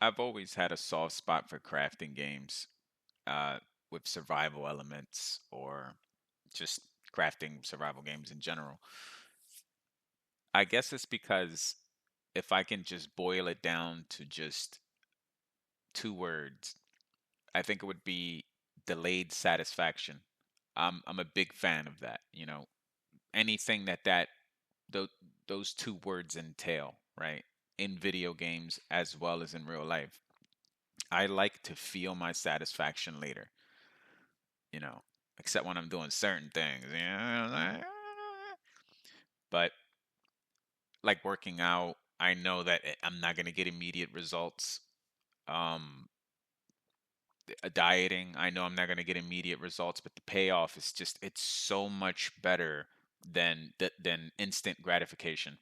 I've always had a soft spot for crafting games uh, with survival elements or just crafting survival games in general. I guess it's because if I can just boil it down to just two words, I think it would be delayed satisfaction. I'm a big fan of that. Anything that tho- those two words entail, right? In video games as well as in real life. I like to feel my satisfaction later, you know, except when I'm doing certain things, but like working out, I know that I'm not going to get immediate results. Um, Dieting, I know I'm not going to get immediate results, but the payoff is just, it's so much better than instant gratification.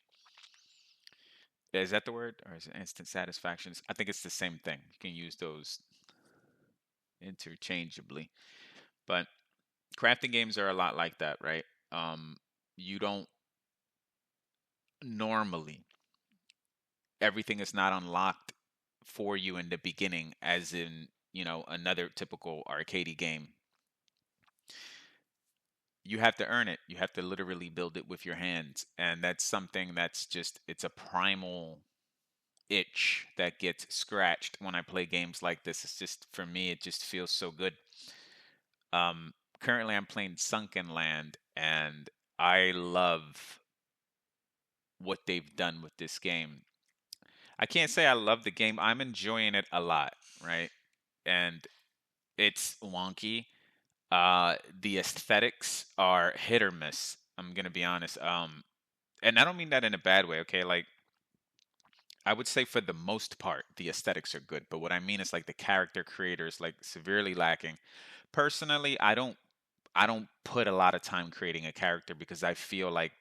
Is that the word? Or is it instant satisfactions? I think it's the same thing. You can use those interchangeably. But crafting games are a lot like that, right? You don't normally, everything is not unlocked for you in the beginning, as in, another typical arcade game. You have to earn it. You have to literally build it with your hands. And that's something that's just, it's a primal itch that gets scratched when I play games like this. It's just, for me, it just feels so good. Currently, I'm playing Sunkenland, and I love what they've done with this game. I can't say I love the game. I'm enjoying it a lot, right? And it's wonky. The aesthetics are hit or miss. I'm gonna be honest. And I don't mean that in a bad way. Okay, like I would say for the most part, the aesthetics are good. But what I mean is like the character creators like severely lacking. Personally, I don't put a lot of time creating a character because I feel like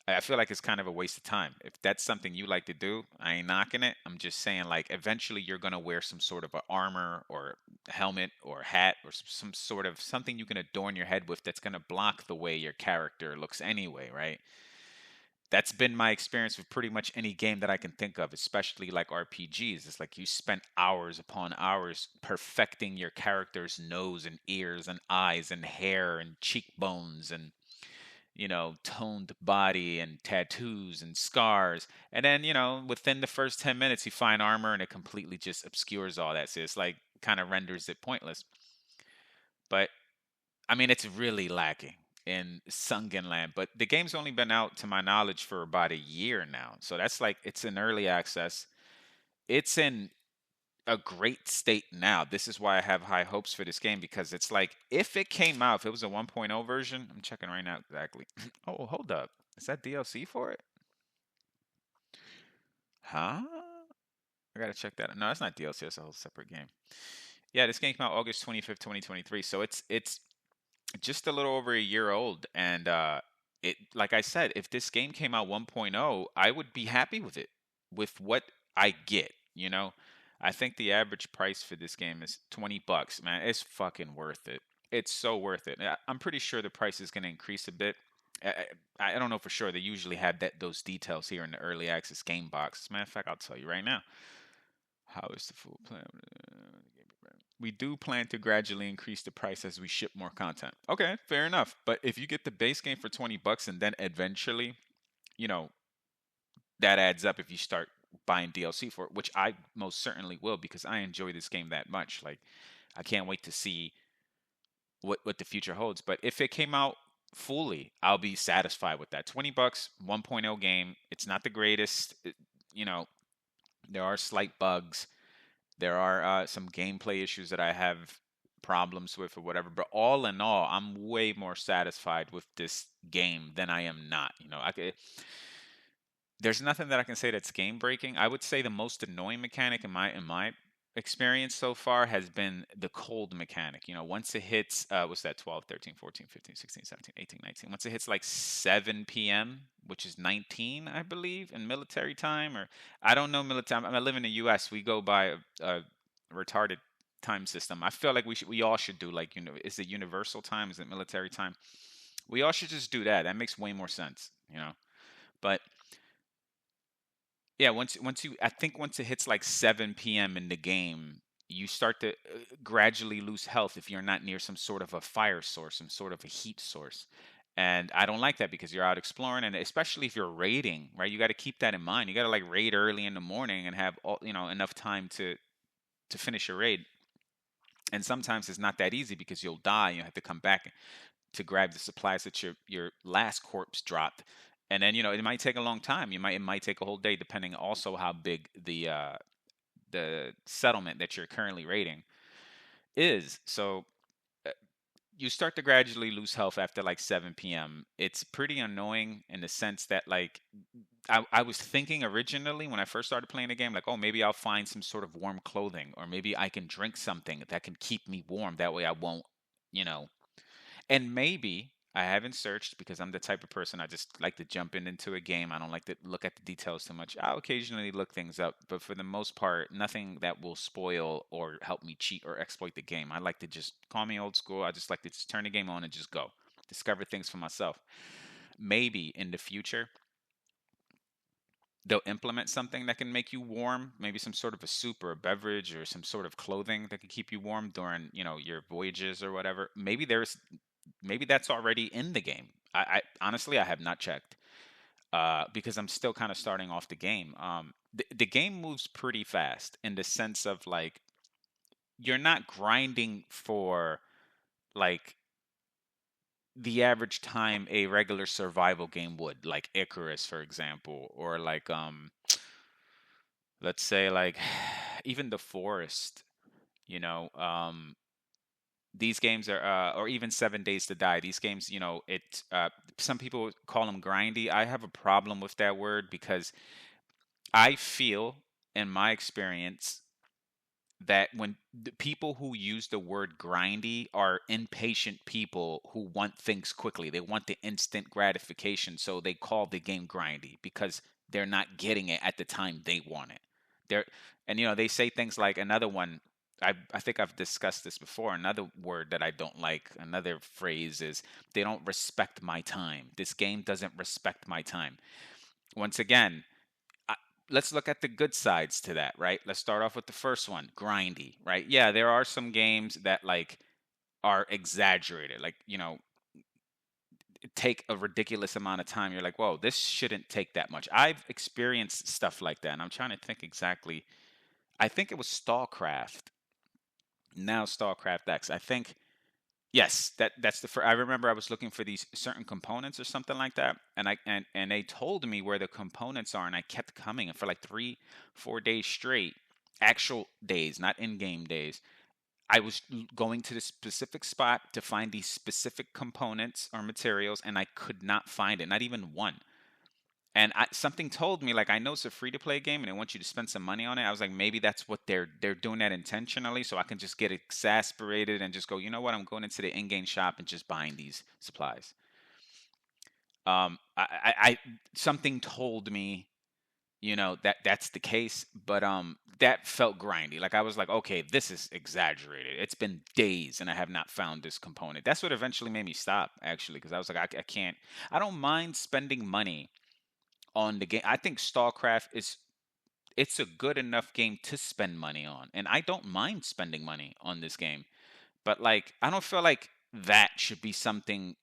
it's kind of a waste of time. If that's something you like to do, I ain't knocking it. I'm just saying, like, eventually you're gonna wear some sort of a armor or helmet or hat or some sort of something you can adorn your head with that's gonna block the way your character looks anyway, right? That's been my experience with pretty much any game that I can think of, especially like RPGs. It's like you spent hours upon hours perfecting your character's nose and ears and eyes and hair and cheekbones and toned body and tattoos and scars. And then, within the first 10 minutes, you find armor and it completely just obscures all that. So it's like kind of renders it pointless. But I mean, it's really lacking in Sunkenland. But the game's only been out, to my knowledge, for about a year now. So that's like, it's in early access. It's in a great state now. This is why I have high hopes for this game because it's like if it came out, if it was a 1.0 version, I'm checking right now exactly. Oh, hold up. Is that DLC for it? Huh? I gotta check that. No, that's not DLC. That's a whole separate game. Yeah, this game came out August 25th, 2023. So it's just a little over a year old, and it like I said, if this game came out 1.0, I would be happy with it, with what I get. I think the average price for this game is $20. Man, it's fucking worth it. It's so worth it. I'm pretty sure the price is going to increase a bit. I don't know for sure. They usually have those details here in the early access game box. As a matter of fact, I'll tell you right now. How is the full plan? We do plan to gradually increase the price as we ship more content. Okay, fair enough. But if you get the base game for $20 and then eventually, you know, that adds up if you start buying DLC for it, which I most certainly will because I enjoy this game that much. Like, I can't wait to see what the future holds. But if it came out fully, I'll be satisfied with that. $20, 1.0 game. It's not the greatest. You know, there are slight bugs. There are some gameplay issues that I have problems with or whatever. But all in all, I'm way more satisfied with this game than I am not. There's nothing that I can say that's game breaking. I would say the most annoying mechanic in my experience so far has been the cold mechanic. Once it hits what's that, 12, 13, 14, 15, 16, 17, 18, 19. Once it hits like 7 p.m., which is 19, I believe, in military time, or I don't know military. I live in the US. We go by a retarded time system. I feel like we all should do, like, is it universal time? Is it military time? We all should just do that. That makes way more sense. But Yeah, once you I think once it hits like 7 p.m. in the game, you start to gradually lose health if you're not near some sort of a fire source, some sort of a heat source. And I don't like that because you're out exploring, and especially if you're raiding, right? You got to keep that in mind. You got to like raid early in the morning and have all, enough time to finish your raid. And sometimes it's not that easy because you'll die. You have to come back to grab the supplies that your last corpse dropped. And then it might take a long time. It might take a whole day, depending also how big the settlement that you're currently raiding is. So uh, you start to gradually lose health after like 7 p.m. It's pretty annoying in the sense that like I was thinking originally when I first started playing the game, like, oh, maybe I'll find some sort of warm clothing, or maybe I can drink something that can keep me warm. That way I won't, you know, and maybe I haven't searched because I'm the type of person I just like to jump into a game. I don't like to look at the details too much. I'll occasionally look things up, but for the most part, nothing that will spoil or help me cheat or exploit the game. I like to just call me old school. I just like to just turn the game on and just go. Discover things for myself. Maybe in the future, they'll implement something that can make you warm, maybe some sort of a soup or a beverage or some sort of clothing that can keep you warm during, your voyages or whatever. Maybe that's already in the game. I honestly I have not checked because I'm still kind of starting off the game. The game moves pretty fast in the sense of like you're not grinding for like the average time a regular survival game would, like Icarus, for example, or like let's say like even The Forest. You know, these games are or even 7 days to die, these games, some people call them grindy. I have a problem with that word because I feel in my experience that when the people who use the word grindy are impatient people who want things quickly, they want the instant gratification, so they call the game grindy because they're not getting it at the time they want it. They're and they say things like another one. I think I've discussed this before. Another word that I don't like, another phrase is they don't respect my time. This game doesn't respect my time. Once again, I, let's look at the good sides to that, right? Let's start off with the first one, grindy, right? Yeah, there are some games that like are exaggerated, like take a ridiculous amount of time. You're like, whoa, this shouldn't take that much. I've experienced stuff like that, and I'm trying to think exactly. I think it was Starcraft. Now Starcraft X. I think yes, that's the first. I remember I was looking for these certain components or something like that, and they told me where the components are, and I kept coming, and for like 3, 4 days straight, actual days, not in-game days. I was going to the specific spot to find these specific components or materials, and I could not find it, not even one. And something told me, like, I know it's a free to play game and they want you to spend some money on it. I was like, maybe that's what they're doing that intentionally, so I can just get exasperated and just go, you know what? I'm going into the in-game shop and just buying these supplies. I something told me, that that's the case, but that felt grindy. Like I was like, okay, this is exaggerated. It's been days and I have not found this component. That's what eventually made me stop, actually, because I was like, I can't. I don't mind spending money on the game. I think StarCraft is it's a good enough game to spend money on, and I don't mind spending money on this game. But like, I don't feel like that should be something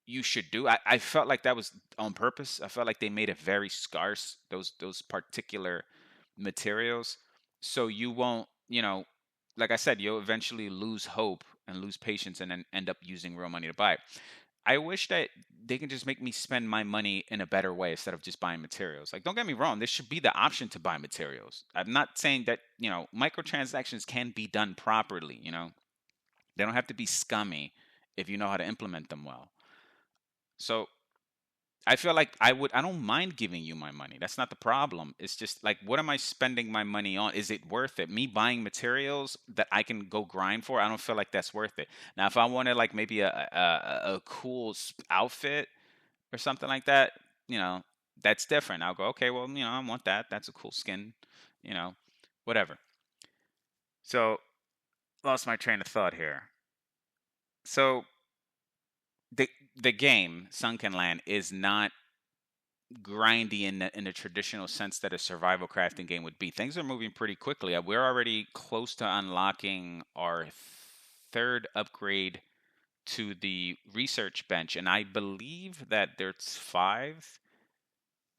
you should do. I felt like that was on purpose. I felt like they made it very scarce, those particular materials, so you won't, like I said, you'll eventually lose hope and lose patience, and then end up using real money to buy it. I wish that they can just make me spend my money in a better way instead of just buying materials. Like, don't get me wrong, there should be the option to buy materials. I'm not saying that, microtransactions can be done properly, They don't have to be scummy if you know how to implement them well. So I feel like I don't mind giving you my money. That's not the problem. It's just like, what am I spending my money on? Is it worth it? Me buying materials that I can go grind for? I don't feel like that's worth it. Now, if I wanted like maybe a cool outfit or something like that, you know, that's different. I'll go, okay, well, I want that. That's a cool skin, you know, whatever. So, lost my train of thought here. So, the the game Sunkenland is not grindy in the traditional sense that a survival crafting game would be. Things are moving pretty quickly. We're already close to unlocking our third upgrade to the research bench, and I believe that there's five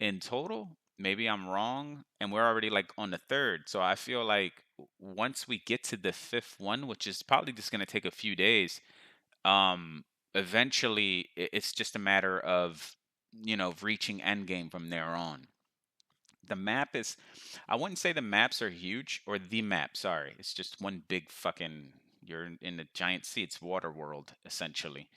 in total. Maybe I'm wrong, and we're already like on the third. So I feel like once we get to the fifth one, which is probably just going to take a few days, um, eventually it's just a matter of reaching endgame from there on. The map is, I wouldn't say the maps are huge, or the map, sorry. It's just one big fucking, you're in a giant sea. It's water world, essentially.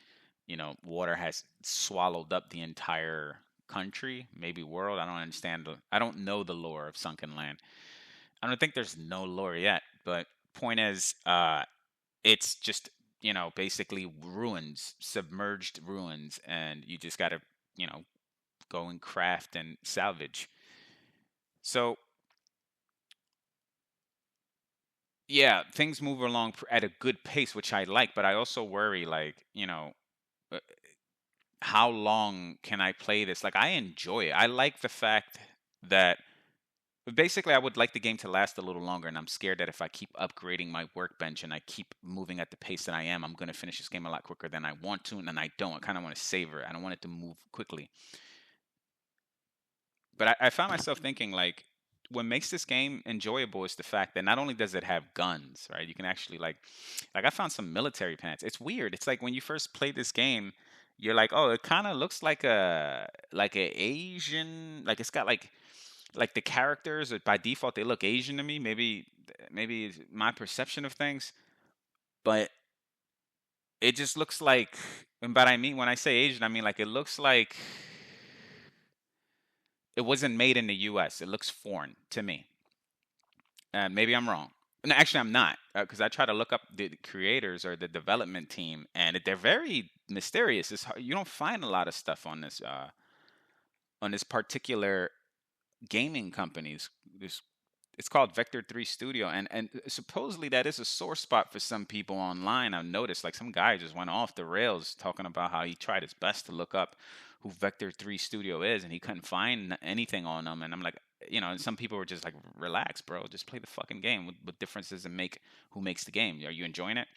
Water has swallowed up the entire country, maybe world. I don't understand. I don't know the lore of Sunken Land. I don't think there's no lore yet, but point is, it's just, basically ruins, submerged ruins, and you just got to, go and craft and salvage. So, yeah, things move along at a good pace, which I like, but I also worry, like, uh, how long can I play this? Like, I enjoy it. I like the fact that basically I would like the game to last a little longer, and I'm scared that if I keep upgrading my workbench and I keep moving at the pace that I am, I'm going to finish this game a lot quicker than I want to, and then I don't. I kind of want to savor it. I don't want it to move quickly. But I found myself thinking, like, what makes this game enjoyable is the fact that not only does it have guns, right? You can actually like I found some military pants. It's weird. It's like when you first play this game, you're like, oh, it kind of looks like a Asian, like it's got like the characters by default they look Asian to me. Maybe it's my perception of things, but it just looks like. And but I mean when I say Asian, I mean like it looks like it wasn't made in the U.S. It looks foreign to me. Maybe I'm wrong. No, actually, I'm not, because I try to look up the creators or the development team, and they're very mysterious. You don't find a lot of stuff on this particular gaming companies. This It's called Vector 3 Studio, and supposedly that is a sore spot for some people online. I've noticed, like some guy just went off the rails talking about how he tried his best to look up who Vector 3 Studio is, and he couldn't find anything on them. And I'm like, and some people were just like, relax, bro, just play the fucking game. What difference does it make who makes the game? Are you enjoying it?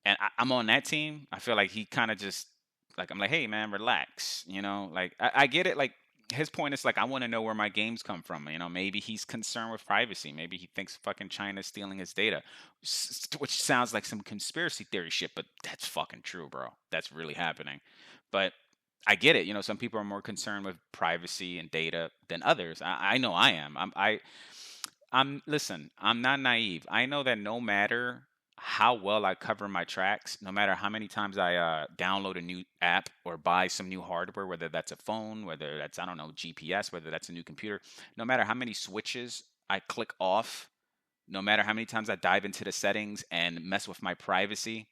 And I'm on that team. I feel like he kind of just like I'm like, hey man, relax. Like I get it. Like his point is like I want to know where my games come from. Maybe he's concerned with privacy. Maybe he thinks fucking China's stealing his data, which sounds like some conspiracy theory shit. But that's fucking true, bro. That's really happening. But I get it. Some people are more concerned with privacy and data than others. I know I am. Listen, I'm not naive. I know that no matter how well I cover my tracks, no matter how many times I download a new app or buy some new hardware, whether that's a phone, whether that's, I don't know, GPS, whether that's a new computer, no matter how many switches I click off, no matter how many times I dive into the settings and mess with my privacy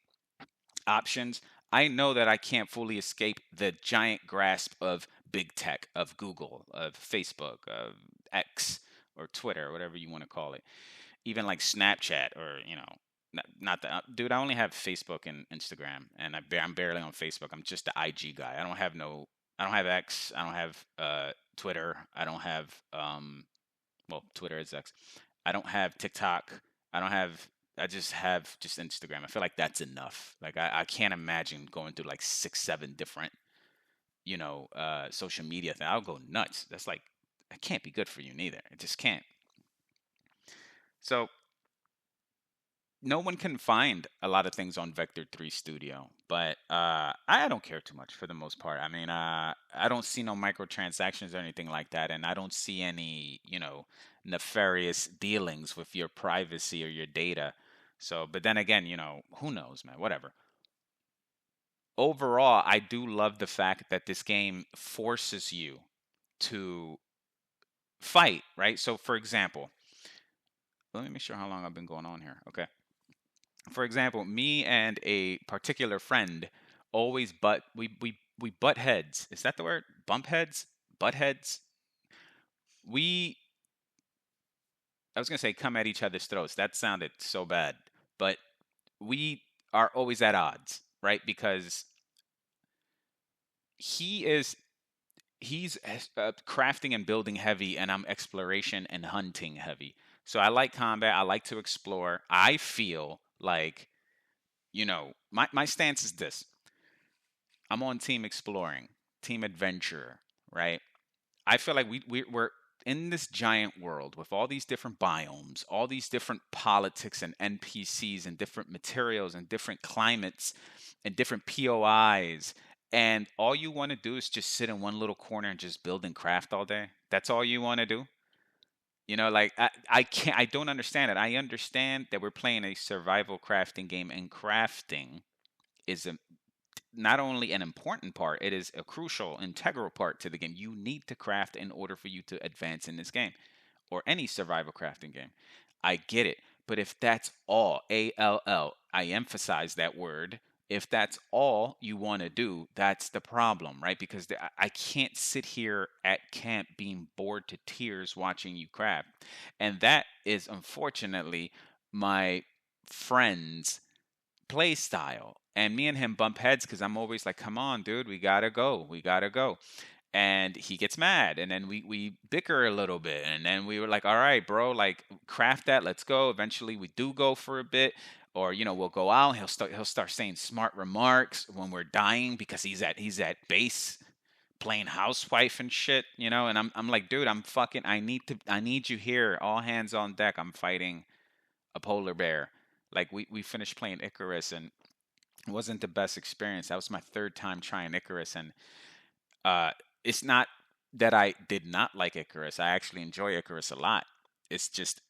options, I know that I can't fully escape the giant grasp of big tech, of Google, of Facebook, of X, or Twitter, or whatever you want to call it. Even like Snapchat, or not that, dude. I only have Facebook and Instagram, and I'm barely on Facebook. I'm just the IG guy. I don't have X. I don't have Twitter. I don't have well, Twitter is X. I don't have TikTok. I don't have. I just have just Instagram. I feel like that's enough. Like I can't imagine going through like 6, 7 different social media things. I'll go nuts. That's like it can't be good for you neither. It just can't. So no one can find a lot of things on Vector 3 Studio, but I don't care too much for the most part. I mean, I don't see no microtransactions or anything like that, and I don't see any, nefarious dealings with your privacy or your data. So, but then again, who knows, man? Whatever. Overall, I do love the fact that this game forces you to fight, right? So, for example, let me make sure how long I've been going on here. Okay. For example, me and a particular friend always we butt heads. Is that the word? Bump heads? Butt heads? We I was gonna say come at each other's throats. That sounded so bad. But we are always at odds, right? Because he is he's crafting and building heavy, and I'm exploration and hunting heavy. So I like combat. I like to explore. I feel like, my stance is this: I'm on team exploring, team adventurer, right? I feel like we're in this giant world with all these different biomes, all these different politics and NPCs and different materials and different climates and different POIs. And all you want to do is just sit in one little corner and just build and craft all day. That's all you want to do. Like I can't, I don't understand it. I understand that we're playing a survival crafting game, and crafting is not only an important part, it is a crucial, integral part to the game. You need to craft in order for you to advance in this game or any survival crafting game. I get it. But if that's all, ALL, I emphasize that word. If that's all you want to do, that's the problem, right? Because I can't sit here at camp being bored to tears watching you craft. And that is unfortunately my friend's play style. And me and him bump heads because I'm always like, come on, dude, we gotta go. We gotta go. And he gets mad. And then we bicker a little bit. And then we were like, all right, bro, like craft that. Let's go. Eventually we do go for a bit. Or, we'll go out. He'll start saying smart remarks when we're dying because he's at base playing housewife and shit, and I'm like, dude, I need you here. All hands on deck. I'm fighting a polar bear. Like we finished playing Icarus, and it wasn't the best experience. That was my third time trying Icarus, and uh, it's not that I did not like Icarus. I actually enjoy Icarus a lot. It's just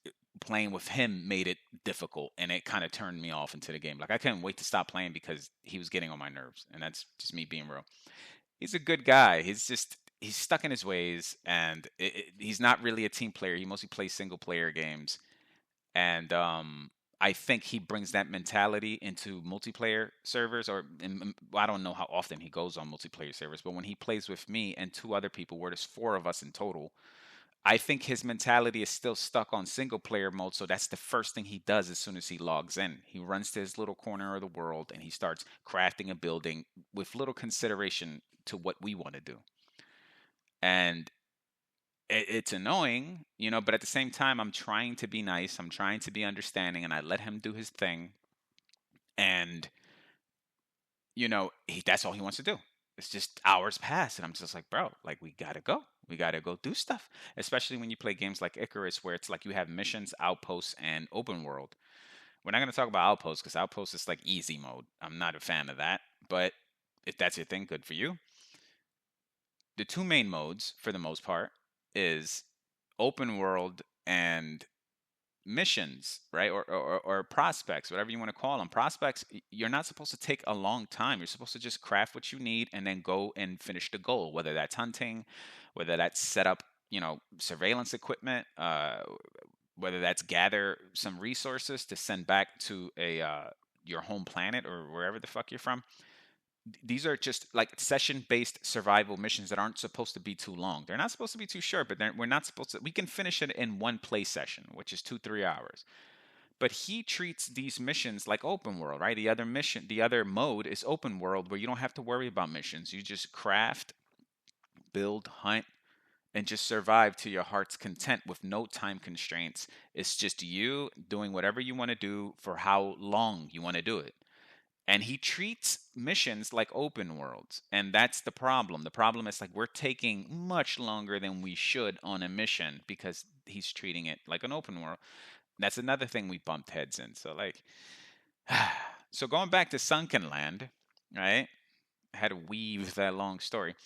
playing with him made it difficult, and it kind of turned me off into the game. Like I couldn't wait to stop playing because he was getting on my nerves, and that's just me being real. He's a good guy. He's stuck in his ways, and he's not really a team player. He mostly plays single player games, and I think he brings that mentality into multiplayer servers, I don't know how often he goes on multiplayer servers, but when he plays with me and two other people, where there's four of us in total, I think his mentality is still stuck on single player mode. So that's the first thing he does as soon as he logs in. He runs to his little corner of the world and he starts crafting a building with little consideration to what we want to do. And it's annoying, but at the same time, I'm trying to be nice. I'm trying to be understanding, and I let him do his thing. And, that's all he wants to do. It's just hours pass, and I'm just like, bro, like, we gotta go. We gotta go do stuff. Especially when you play games like Icarus, where it's like you have missions, outposts, and open world. We're not gonna talk about outposts because outposts is like easy mode. I'm not a fan of that. But if that's your thing, good for you. The two main modes, for the most part, is open world and missions, right? Or prospects, whatever you want to call them. Prospects, you're not supposed to take a long time. You're supposed to just craft what you need and then go and finish the goal, whether that's hunting, whether that's set up, surveillance equipment, whether that's gather some resources to send back to a your home planet or wherever the fuck you're from. These are just like session based survival missions that aren't supposed to be too long. They're not supposed to be too short, but we're not supposed to. We can finish it in one play session, which is 2-3 hours. But he treats these missions like open world, right? The other mode is open world where you don't have to worry about missions. You just craft, build, hunt, and just survive to your heart's content with no time constraints. It's just you doing whatever you want to do for how long you want to do it. And he treats missions like open worlds, and that's the problem. The problem is like we're taking much longer than we should on a mission because he's treating it like an open world. That's another thing we bumped heads in. So like, so going back to Sunkenland, right? I had to weave that long story.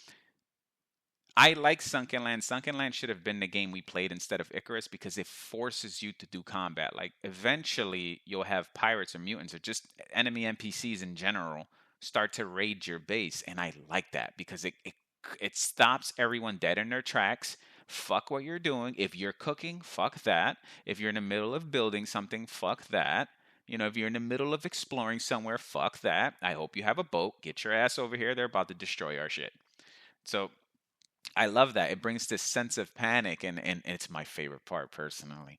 I like Sunkenland. Sunkenland should have been the game we played instead of Icarus because it forces you to do combat. Like eventually you'll have pirates or mutants or just enemy NPCs in general start to raid your base, and I like that because it stops everyone dead in their tracks. Fuck what you're doing. If you're cooking, fuck that. If you're in the middle of building something, fuck that. If you're in the middle of exploring somewhere, fuck that. I hope you have a boat. Get your ass over here. They're about to destroy our shit. So I love that. It brings this sense of panic, and it's my favorite part personally.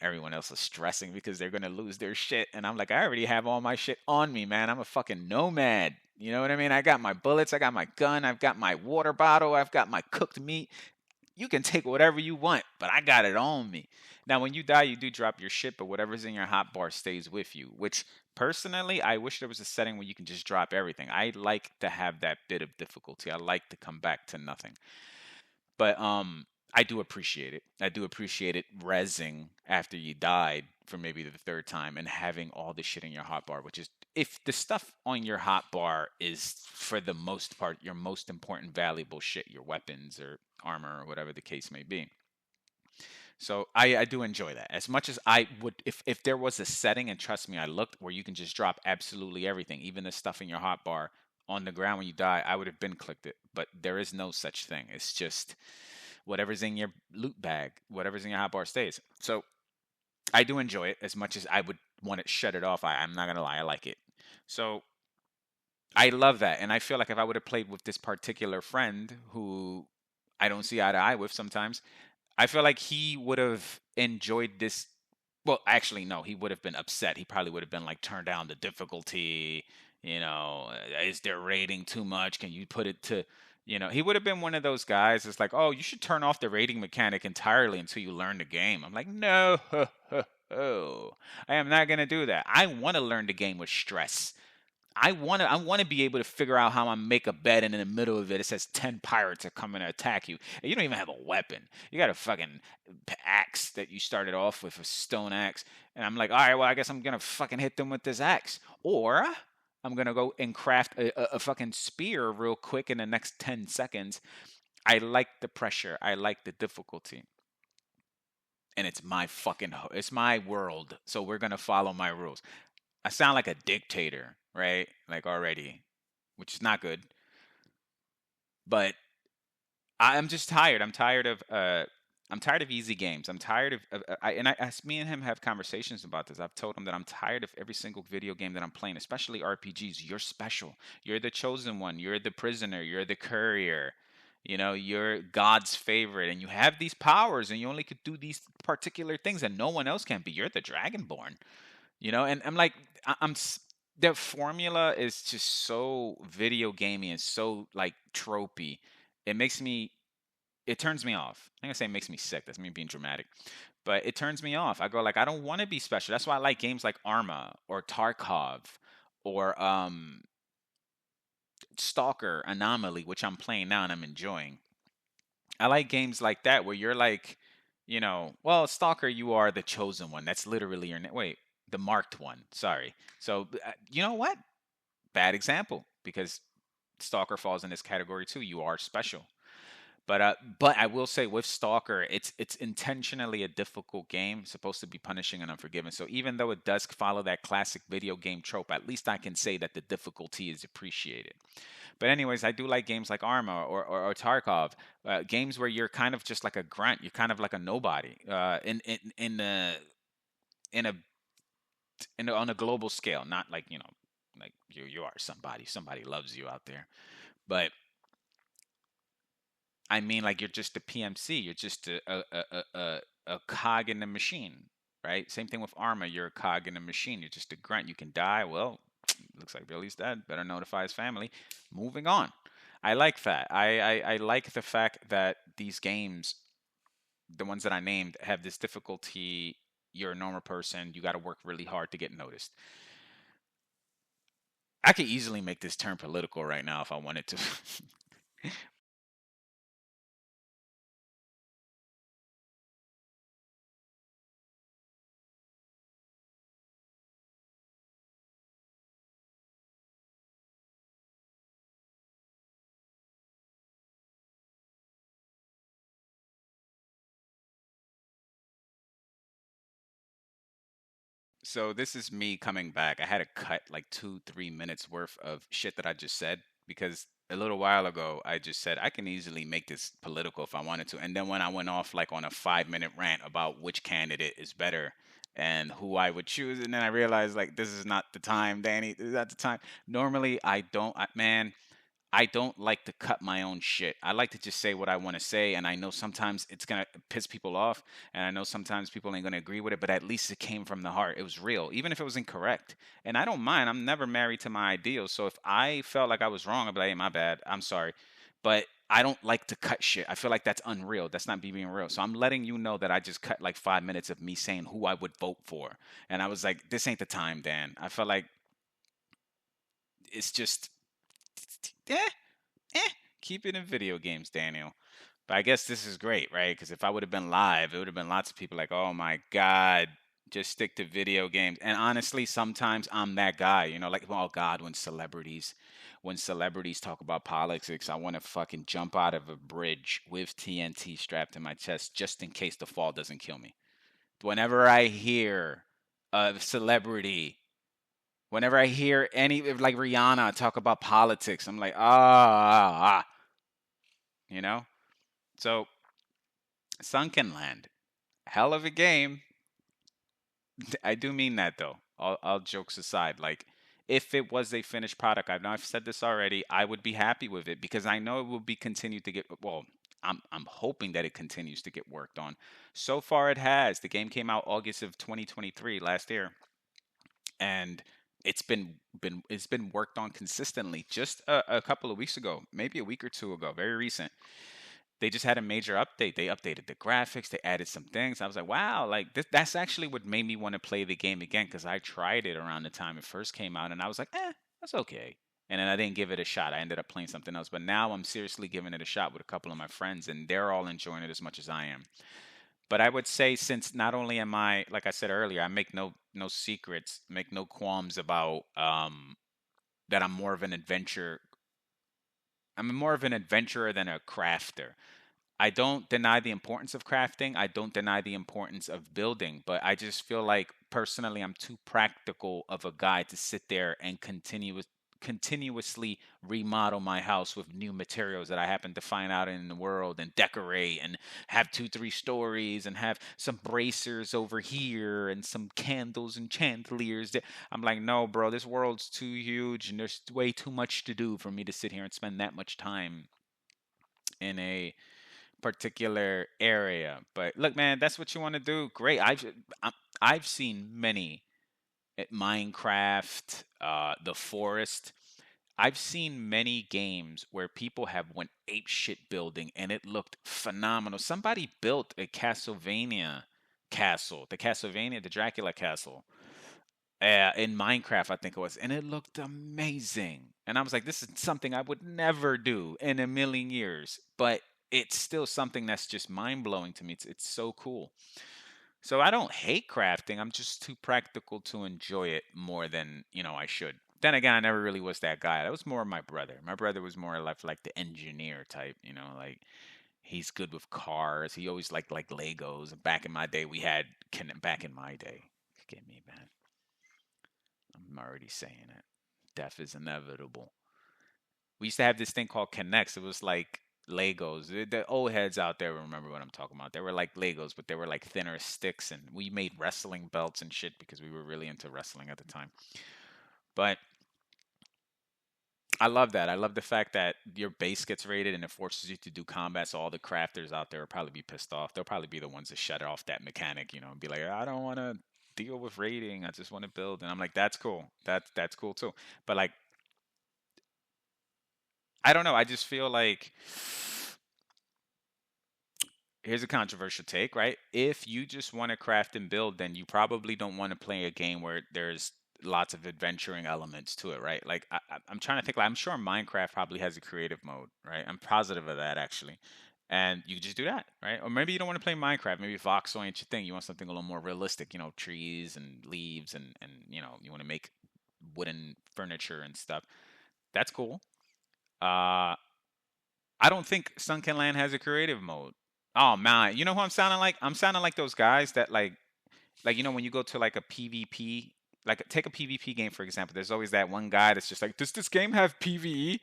Everyone else is stressing because they're going to lose their shit. And I'm like, I already have all my shit on me, man. I'm a fucking nomad. You know what I mean? I got my bullets, I got my gun, I've got my water bottle, I've got my cooked meat. You can take whatever you want, but I got it on me. Now, when you die, you do drop your shit, but whatever's in your hotbar stays with you. Which, personally, I wish there was a setting where you can just drop everything. I like to have that bit of difficulty. I like to come back to nothing. But I do appreciate it. I do appreciate it rezzing after you died for maybe the third time and having all the shit in your hotbar, which is if the stuff on your hotbar is for the most part your most important valuable shit, your weapons or armor or whatever the case may be. So I do enjoy that as much as I would if there was a setting, and trust me, I looked where you can just drop absolutely everything, even the stuff in your hotbar on the ground when you die. I would have been clicked it, but there is no such thing. It's just whatever's in your loot bag, whatever's in your hotbar stays. So I do enjoy it as much as I would want to shut it off. I'm not gonna lie, I like it. So I love that, and I feel like if I would have played with this particular friend who I don't see eye to eye with sometimes, I feel like he would have enjoyed this. Well, actually, no, he would have been upset. He probably would have been like, turn down the difficulty. Is their rating too much? Can you put it to, he would have been one of those guys that's like, oh, you should turn off the rating mechanic entirely until you learn the game. I'm like, no, I am not going to do that. I want to learn the game with stress. I want to be able to figure out how I make a bed, and in the middle of it it says 10 pirates are coming to attack you. And you don't even have a weapon. You got a fucking axe that you started off with, a stone axe. And I'm like, all right, well, I guess I'm gonna fucking hit them with this axe, or I'm gonna go and craft a fucking spear real quick in the next 10 seconds. I like the pressure. I like the difficulty. And it's my it's my world. So we're gonna follow my rules. I sound like a dictator, right? Like already, which is not good. But I'm just tired. I'm tired of easy games. I'm tired me and him have conversations about this. I've told him that I'm tired of every single video game that I'm playing, especially RPGs. You're special. You're the chosen one. You're the prisoner. You're the courier. You're God's favorite, and you have these powers, and you only could do these particular things, and no one else can be. You're the Dragonborn. And I'm like, the formula is just so video gamey and so like tropey. It makes me, it turns me off. I'm gonna say it makes me sick. That's me being dramatic, but it turns me off. I go like, I don't want to be special. That's why I like games like Arma or Tarkov or Stalker Anomaly, which I'm playing now and I'm enjoying. I like games like that where you're like, well, Stalker, you are the chosen one. That's literally your name. Wait, the marked one. Sorry. So, you know what? Bad example because Stalker falls in this category too. You are special. But I will say with Stalker, it's intentionally a difficult game, supposed to be punishing and unforgiving. So even though it does follow that classic video game trope, at least I can say that the difficulty is appreciated. But anyways, I do like games like Arma or Tarkov, games where you're kind of just like a grunt, you're kind of like a nobody in a on a global scale, not like like you are somebody loves you out there, but I mean, like you're just a PMC. You're just a cog in the machine, right? Same thing with Arma. You're a cog in the machine. You're just a grunt. You can die. Well, looks like Billy's dead. Better notify his family. Moving on. I like that. I like the fact that these games, the ones that I named, have this difficulty. You're a normal person. You got to work really hard to get noticed. I could easily make this turn political right now if I wanted to. So this is me coming back. I had to cut like 2, 3 minutes worth of shit that I just said because a little while ago I just said I can easily make this political if I wanted to. And then when I went off like on a 5 minute rant about which candidate is better and who I would choose, and then I realized like this is not the time, Danny. This is not the time. Normally I don't, man. I don't like to cut my own shit. I like to just say what I want to say, and I know sometimes it's gonna piss people off, and I know sometimes people ain't gonna agree with it, but at least it came from the heart. It was real, even if it was incorrect. And I don't mind. I'm never married to my ideals. So if I felt like I was wrong, I'd be like, hey, my bad. I'm sorry. But I don't like to cut shit. I feel like that's unreal. That's not me being real. So I'm letting you know that I just cut like 5 minutes of me saying who I would vote for. And I was like, this ain't the time, Dan. I felt like it's just, eh, eh, keep it in video games, Daniel. But I guess this is great, right? Because if I would have been live, it would have been lots of people like, oh my God, just stick to video games. And honestly, sometimes I'm that guy, like, oh God, when celebrities talk about politics, I want to fucking jump out of a bridge with TNT strapped to my chest just in case the fall doesn't kill me. Whenever I hear a celebrity, whenever I hear any, like Rihanna talk about politics, I'm like, you know? So, Sunkenland, hell of a game. I do mean that though. All jokes aside, like if it was a finished product, I've said this already, I would be happy with it because I know it will be continued to get. Well, I'm hoping that it continues to get worked on. So far, it has. The game came out August of 2023 last year, and it's been worked on consistently. Just a couple of weeks ago, maybe a week or two ago, very recent, they just had a major update. They updated the graphics. They added some things. I was like, wow, like that's actually what made me want to play the game again because I tried it around the time it first came out, and I was like, that's okay. And then I didn't give it a shot. I ended up playing something else. But now I'm seriously giving it a shot with a couple of my friends, and they're all enjoying it as much as I am. But I would say since not only am I, like I said earlier, I make no secrets, make no qualms about that I'm more of an adventurer than a crafter. I don't deny the importance of crafting. I don't deny the importance of building, but I just feel like personally I'm too practical of a guy to sit there and continuously remodel my house with new materials that I happen to find out in the world and decorate and have 2, 3 stories and have some bracers over here and some candles and chandeliers. I'm like, no, bro, this world's too huge and there's way too much to do for me to sit here and spend that much time in a particular area. But look, man, that's what you want to do. Great. I've seen many at Minecraft, The Forest. I've seen many games where people have went ape shit building and it looked phenomenal. Somebody built a Castlevania castle, the Dracula castle, in Minecraft, I think it was, and it looked amazing. And I was like, this is something I would never do in a million years, but it's still something that's just mind blowing to me. It's so cool. So I don't hate crafting. I'm just too practical to enjoy it more than I should. Then again, I never really was that guy. That was more my brother. My brother was more like the engineer type. Like he's good with cars. He always liked like Legos. Back in my day, back in my day. Get me, man. I'm already saying it. Death is inevitable. We used to have this thing called Connects. It was like Legos. The old heads out there remember what I'm talking about. They were like Legos, but they were like thinner sticks, and we made wrestling belts and shit because we were really into wrestling at the time. But I love that. I love the fact that your base gets rated and it forces you to do combat. So all the crafters out there will probably be pissed off. They'll probably be the ones that shut off that mechanic, and be like, I don't want to deal with rating. I just want to build. And I'm like, that's cool. That's cool too. But like, I don't know. I just feel like here's a controversial take, right? If you just want to craft and build, then you probably don't want to play a game where there's lots of adventuring elements to it, right? Like I'm trying to think. Like I'm sure Minecraft probably has a creative mode, right? I'm positive of that actually, and you just do that, right? Or maybe you don't want to play Minecraft. Maybe voxel ain't your thing. You want something a little more realistic, trees and leaves, and you want to make wooden furniture and stuff. That's cool. Uh, I don't think Sunken Land has a creative mode. Oh man, you know who I'm sounding like? I'm sounding like those guys that like when you go to like a PvP, like take a PvP game for example. There's always that one guy that's just like, does this game have PvE?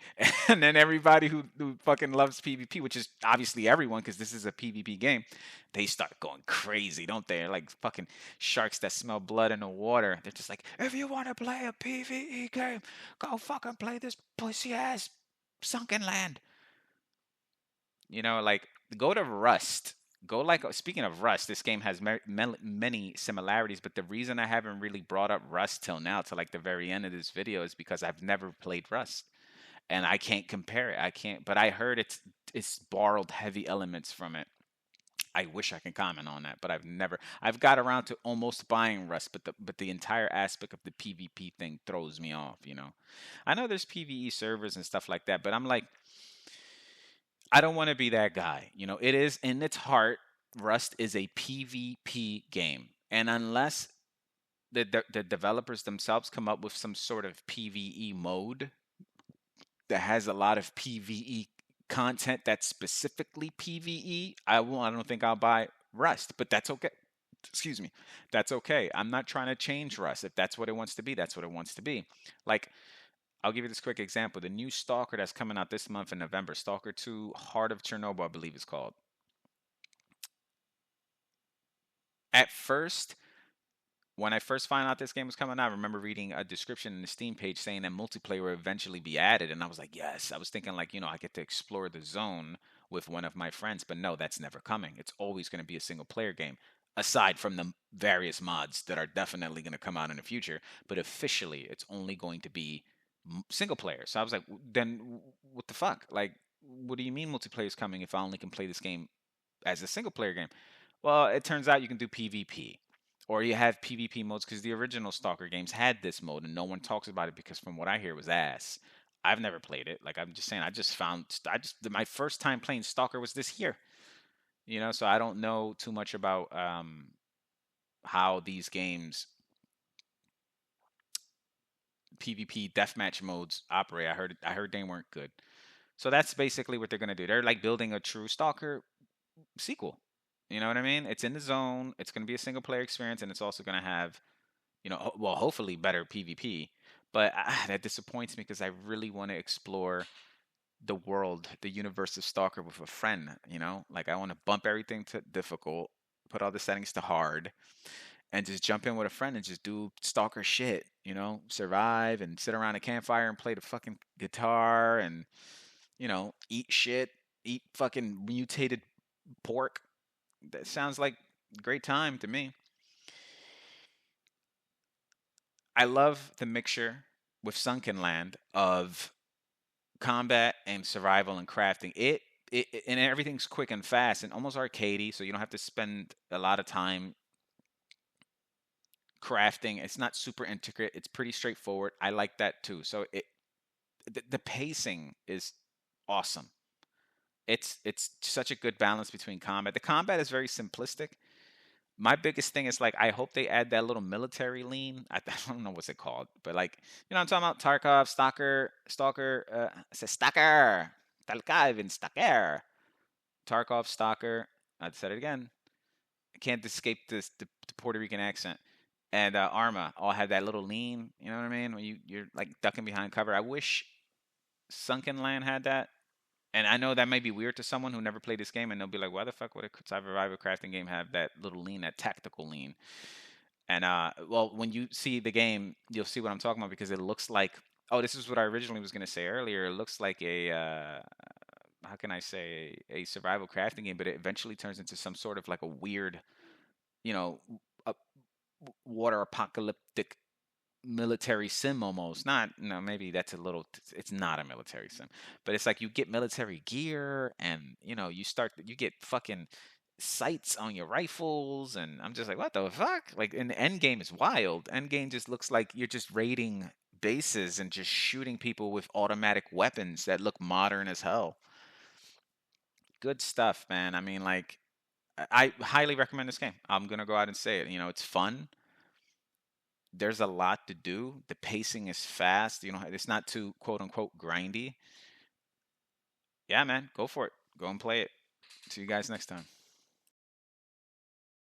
And then everybody who fucking loves PvP, which is obviously everyone because this is a PvP game, they start going crazy, don't they? They're like fucking sharks that smell blood in the water. They're just like, if you want to play a PvE game, go fucking play this pussy ass Sunkenland. Like go to Rust. Go like speaking of Rust, this game has many similarities, but the reason I haven't really brought up Rust till now, to like the very end of this video, is because I've never played Rust and I can't compare it. I can't, but I heard it's borrowed heavy elements from it. I wish I can comment on that, but I've never. I've got around to almost buying Rust, but the entire aspect of the PvP thing throws me off. I know there's PvE servers and stuff like that, but I'm like, I don't want to be that guy. It is in its heart, Rust is a PvP game, and unless the developers themselves come up with some sort of PvE mode that has a lot of PvE content that's specifically PvE, I won't. I don't think I'll buy Rust, but that's okay. Excuse me. That's okay. I'm not trying to change Rust. If that's what it wants to be, that's what it wants to be. Like, I'll give you this quick example. The new Stalker that's coming out this month in November, Stalker 2 Heart of Chernobyl, I believe it's called. At first, when I first found out this game was coming out, I remember reading a description in the Steam page saying that multiplayer will eventually be added, and I was like, yes. I was thinking like, I get to explore the zone with one of my friends, but no, that's never coming. It's always going to be a single player game, aside from the various mods that are definitely going to come out in the future. But officially, it's only going to be single player. So I was like, then what the fuck? Like, what do you mean multiplayer is coming if I only can play this game as a single player game? Well, it turns out you can do PvP. Or you have PvP modes because the original Stalker games had this mode and no one talks about it because from what I hear it was ass. I've never played it. Like I'm just saying, my first time playing Stalker was this year. So I don't know too much about how these games PvP deathmatch modes operate. I heard they weren't good. So that's basically what they're gonna do. They're like building a true Stalker sequel. You know what I mean? It's in the zone. It's gonna be a single player experience, and it's also gonna have well, hopefully better PvP. But that disappoints me because I really want to explore the world, the universe of Stalker with a friend. Like I want to bump everything to difficult, put all the settings to hard, and just jump in with a friend and just do Stalker shit. Survive and sit around a campfire and play the fucking guitar and eat shit, eat fucking mutated pork. That sounds like a great time to me. I love the mixture with Sunkenland of combat and survival and crafting. And everything's quick and fast and almost arcadey, so you don't have to spend a lot of time crafting. It's not super intricate. It's pretty straightforward. I like that too. So the pacing is awesome. It's such a good balance between combat. The combat is very simplistic. My biggest thing is like I hope they add that little military lean. I don't know what's it called, but like I'm talking about Tarkov, Stalker. I said Stalker, Tarkov and Stalker, Tarkov, Stalker. I said it again. I can't escape the Puerto Rican accent. And Arma all have that little lean. You know what I mean? When you're like ducking behind cover. I wish Sunken Land had that. And I know that may be weird to someone who never played this game, and they'll be like, "Why the fuck would a survival crafting game have that little lean, that tactical lean?" And well, when you see the game, you'll see what I'm talking about because it looks like. Oh, this is what I originally was gonna say earlier. It looks like a how can I say a survival crafting game, but it eventually turns into some sort of like a weird, you know, a water apocalyptic military sim almost. Not, no, maybe that's a little. It's not a military sim, but it's like you get military gear, and you get fucking sights on your rifles, and I'm just like, what the fuck? Like, in the end game is wild. End game just looks like you're just raiding bases and just shooting people with automatic weapons that look modern as hell. Good stuff, man. I mean, like, I highly recommend this game. I'm gonna go out and say it. It's fun. There's a lot to do. The pacing is fast. It's not too quote unquote grindy. Yeah, man, go for it. Go and play it. See you guys next time.